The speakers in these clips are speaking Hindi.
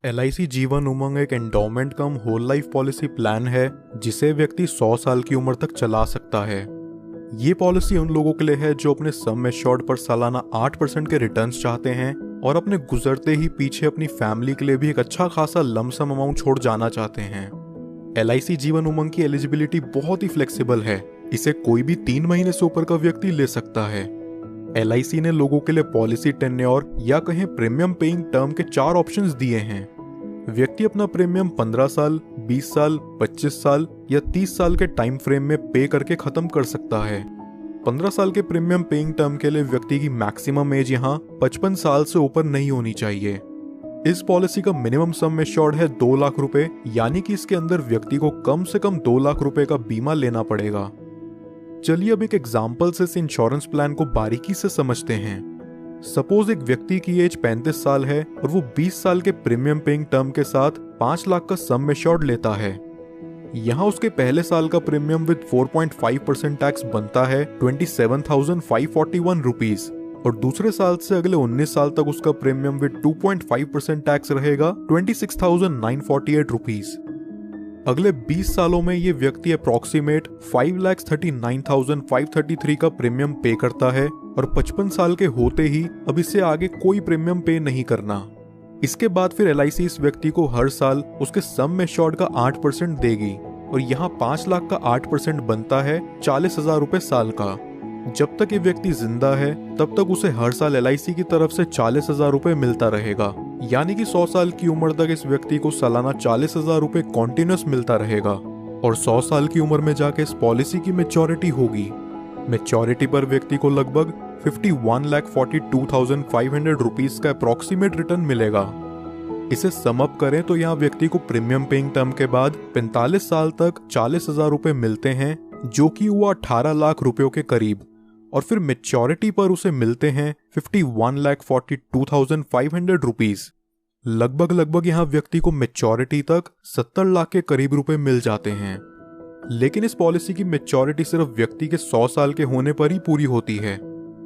LIC जीवन उमंग एक एंडोमेंट कम होल लाइफ पॉलिसी प्लान है जिसे व्यक्ति 100 साल की उम्र तक चला सकता है। ये पॉलिसी उन लोगों के लिए है जो अपने सम एश्योर्ड पर सालाना 8% के रिटर्न्स चाहते हैं और अपने गुजरते ही पीछे अपनी फैमिली के लिए भी एक अच्छा खासा लमसम अमाउंट छोड़ जाना चाहते हैं। LIC जीवन उमंग की एलिजिबिलिटी बहुत ही फ्लेक्सिबल है। इसे कोई भी 3 महीने से ऊपर का व्यक्ति ले सकता है। LIC ने लोगों के लिए पॉलिसी टेन्योर या कहें प्रीमियम पेइंग टर्म के 4 ऑप्शंस दिए हैं। व्यक्ति अपना प्रीमियम 15 साल, 20 साल, 25 साल या 30 साल के टाइम फ्रेम में पे करके खत्म कर सकता है। 15 साल के प्रीमियम पेइंग टर्म के लिए व्यक्ति की मैक्सिमम एज यहाँ 55 साल से ऊपर नहीं होनी चाहिए। इस पॉलिसी का मिनिमम सम एश्योर्ड है 2 लाख रुपए, यानी कि इसके अंदर व्यक्ति को कम से कम 2 लाख रुपए का बीमा लेना पड़ेगा। चलिए अब एक एग्जाम्पल से इस इंश्योरेंस प्लान को बारीकी से समझते हैं। सपोज एक व्यक्ति की एज 35 साल है और वो 20 साल के प्रीमियम पेइंग टर्म के साथ 5 लाख का सम एश्योर्ड लेता है। यहाँ उसके पहले साल का प्रीमियम विद 4.5% टैक्स बनता है 27,541 रुपीज और दूसरे साल से अगले 19 साल तक उसका प्रीमियम विद 2.5% टैक्स रहेगा 26,948 रुपीज। अगले 20 सालों में ये व्यक्ति अप्रॉक्सीमेट 5,39,533 का प्रीमियम पे करता है और 55 साल के होते ही अब इससे आगे कोई प्रीमियम पे नहीं करना। इसके बाद फिर LIC इस व्यक्ति को हर साल उसके सम एश्योर्ड का 8% देगी और यहाँ 5 लाख का 8% बनता है 40,000 रुपए साल का। जब तक ये व्यक्ति जिंदा है तब तक उसे हर साल LIC की तरफ से 40,000 रुपए मिलता रहेगा, यानी कि 100 साल की उम्र तक इस व्यक्ति को सालाना 40,000 रुपए कॉन्टिन्यूस मिलता रहेगा और 100 साल की उम्र में जाके इस पॉलिसी की मैच्योरिटी होगी। मैच्योरिटी पर व्यक्ति को लगभग 51,42,500 रुपीज का अप्रॉक्सीमेट रिटर्न मिलेगा। इसे सम अप करें तो यहाँ व्यक्ति को प्रीमियम पेइंग टर्म के बाद 45 साल तक 40,000 रुपए मिलते हैं, जो कि हुआ 18 लाख रुपयों के करीब, और फिर मैच्योरिटी पर उसे मिलते हैं 51,42,500 रुपीज। लगभग यहाँ व्यक्ति को मैच्योरिटी तक 70 लाख के करीब रुपए मिल जाते हैं। लेकिन इस पॉलिसी की मैच्योरिटी सिर्फ व्यक्ति के 100 साल के होने पर ही पूरी होती है।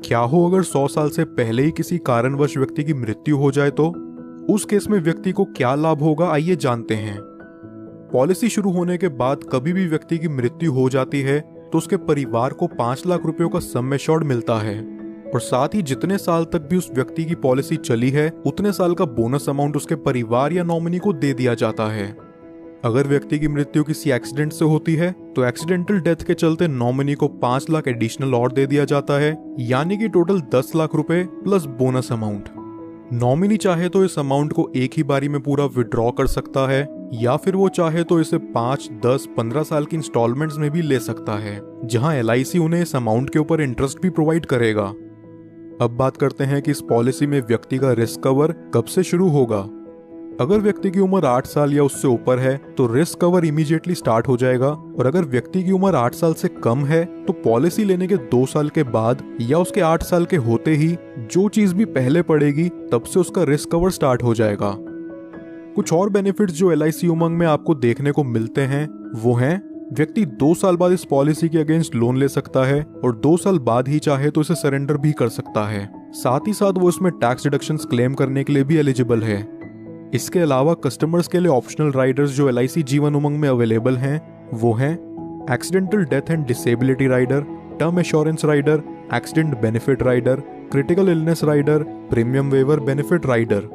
क्या हो अगर 100 साल से पहले ही किसी कारणवश व्यक्ति की मृत्यु हो जाए तो उस केस में व्यक्ति को क्या लाभ होगा, आइए जानते हैं। पॉलिसी शुरू होने के बाद कभी भी व्यक्ति की मृत्यु हो जाती है तो उसके परिवार को 5 लाख रुपयों का सम एश्योर्ड मिलता है और साथ ही जितने साल तक भी उस व्यक्ति की पॉलिसी चली है उतने साल का बोनस अमाउंट उसके परिवार या नॉमिनी को दे दिया जाता है। अगर व्यक्ति की मृत्यु किसी एक्सीडेंट से होती है तो एक्सीडेंटल डेथ के चलते नॉमिनी को 5 लाख एडिशनल और दे दिया जाता है, यानी कि टोटल 10 लाख रुपए प्लस बोनस अमाउंट। नॉमिनी चाहे तो इस अमाउंट को एक ही बारी में पूरा विड्रॉ कर सकता है या फिर वो चाहे तो इसे 5, 10, 15 साल की इंस्टॉलमेंट्स में भी ले सकता है, जहां LIC उन्हें इस अमाउंट के ऊपर इंटरेस्ट भी प्रोवाइड करेगा। अब बात करते हैं कि इस पॉलिसी में व्यक्ति का रिस्क कवर कब से शुरू होगा। अगर व्यक्ति की उम्र 8 साल या उससे ऊपर है तो रिस्क कवर इमीडिएटली स्टार्ट हो जाएगा, और अगर व्यक्ति की उम्र 8 साल से कम है तो पॉलिसी लेने के 2 साल के बाद या उसके 8 साल के होते ही जो चीज भी पहले पड़ेगी तब से उसका रिस्क कवर स्टार्ट हो जाएगा। कुछ और बेनिफिट्स जो LIC उमंग में आपको देखने को मिलते हैं वो हैं, व्यक्ति 2 साल बाद इस पॉलिसी के अगेंस्ट लोन ले सकता है और 2 साल बाद ही चाहे तो इसे सरेंडर भी कर सकता है। साथ ही साथ वो इसमें टैक्स डिडक्शंस क्लेम करने के लिए भी एलिजिबल है। इसके अलावा कस्टमर्स के लिए ऑप्शनल राइडर्स जो LIC जीवन उमंग में अवेलेबल हैं वो हैं accidental death and disability rider, term assurance rider, accident benefit rider, critical illness rider, premium waiver benefit rider.